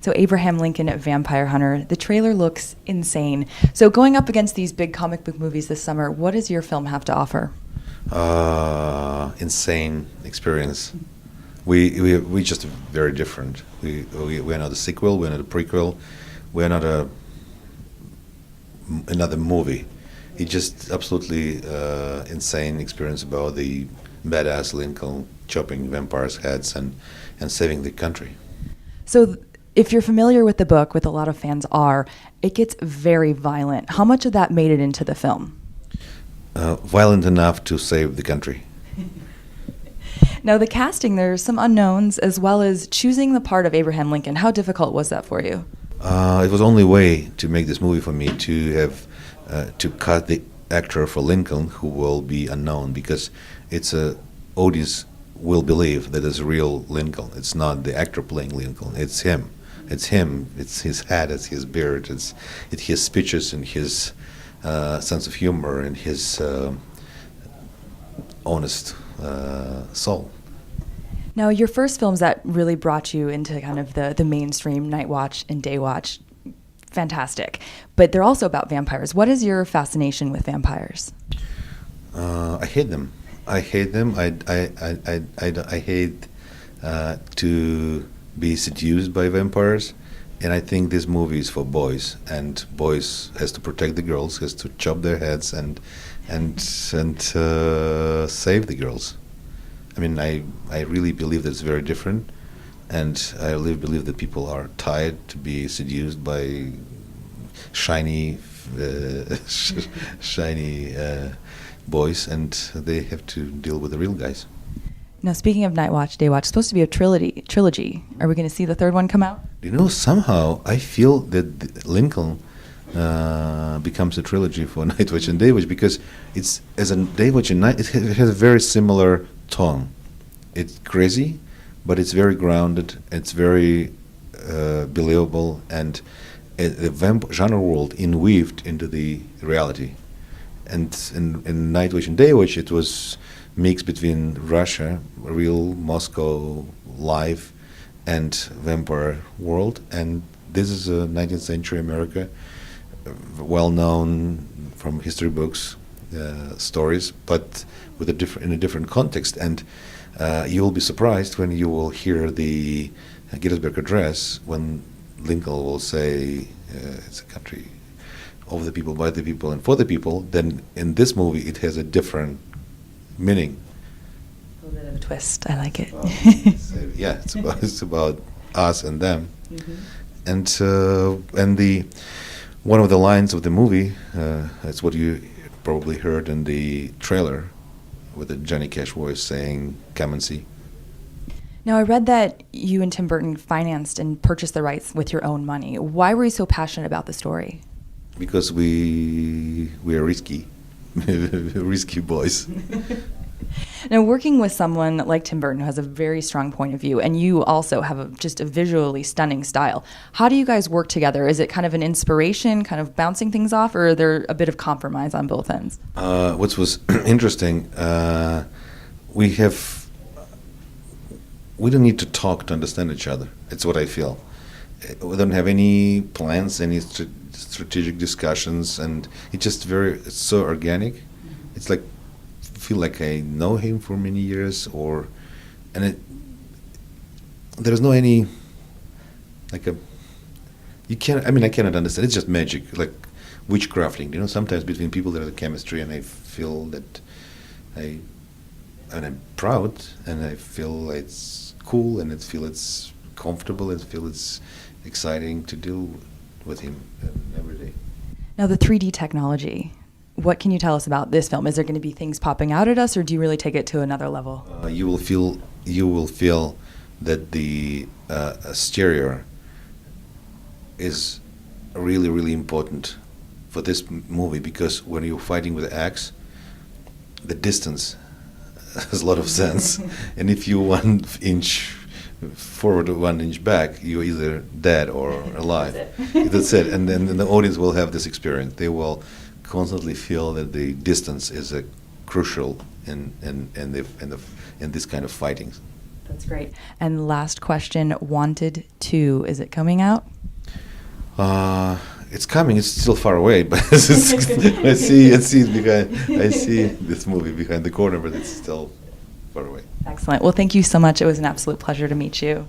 So Abraham Lincoln Vampire Hunter, the trailer looks insane. So going up against these big comic book movies this summer, what does your film have to offer? Insane experience. We just very different. We're not a sequel. We're not a prequel. We're not another movie. It's just absolutely insane experience about the badass Lincoln chopping vampires' heads and saving the country. So if you're familiar with the book, with a lot of fans are, it gets very violent. How much of that made it into the film? Violent enough to save the country. Now, the casting, there's some unknowns, as well as choosing the part of Abraham Lincoln. How difficult was that for you? It was the only way to make this movie for me to have to cut the actor for Lincoln, who will be unknown, because it's a audience will believe that it's real Lincoln. It's not the actor playing Lincoln. It's him. It's him. It's his hat. It's his beard. It's his speeches and his sense of humor and his honest soul. Now, your first films that really brought you into kind of the mainstream Night Watch and Day Watch, fantastic. But they're also about vampires. What is your fascination with vampires? I hate them. I hate them. I hate to be seduced by vampires. And I think this movie is for boys, and boys has to protect the girls, has to chop their heads and save the girls. I mean, I really believe that it's very different, and I really believe that people are tired to be seduced by shiny boys, and they have to deal with the real guys. Now, speaking of Night Watch, Day Watch, it's supposed to be a trilogy. Are we going to see the third one come out? You know, somehow I feel that Lincoln becomes a trilogy for Night Watch and Day Watch, because it's as a Day Watch and Night, it has a very similar tone. It's crazy, but it's very grounded. It's very believable, and the genre world weaved into the reality. And in Night Watch and Day Watch, it was mixed between Russia, real Moscow life, and vampire world. And this is a 19th century America, well known from history books, stories, but with in a different context. And you will be surprised when you will hear the Gettysburg Address, when Lincoln will say it's a country of the people, by the people, and for the people. Then in this movie it has a different meaning. A little bit of a twist. I like it. Yeah, it's about us and them. Mm-hmm. And the one of the lines of the movie, that's what you probably heard in the trailer, with the Johnny Cash voice saying, "Come and see." Now, I read that you and Tim Burton financed and purchased the rights with your own money. Why were you so passionate about the story? Because we are risky, risky boys. Now, working with someone like Tim Burton, who has a very strong point of view, and you also have just a visually stunning style, how do you guys work together? Is it kind of an inspiration, kind of bouncing things off, or are there a bit of compromise on both ends? What was interesting, we don't need to talk to understand each other. It's what I feel. We don't have any plans, any strategic discussions, and it's so organic. It's like, feel like I know him for many years, there's no any, I cannot understand. It's just magic, like witchcrafting. You know, sometimes between people there is chemistry, and I feel that I'm proud, and I feel it's cool, and I feel it's comfortable, and I feel it's exciting to deal with him every day. Now, the 3D technology, what can you tell us about this film? Is there going to be things popping out at us, or do you really take it to another level? You will feel that the stereo is really, really important for this movie, because when you're fighting with the axe, the distance has a lot of sense. And if you 1 inch forward or 1 inch back, you're either dead or alive. That's it. And then the audience will have this experience. They will constantly feel that the distance is crucial in this kind of fighting. That's great. And last question, Wanted 2, is it coming out? It's coming. It's still far away, but I see it behind. I see this movie behind the corner, but it's still far away. Excellent. Well, thank you so much. It was an absolute pleasure to meet you.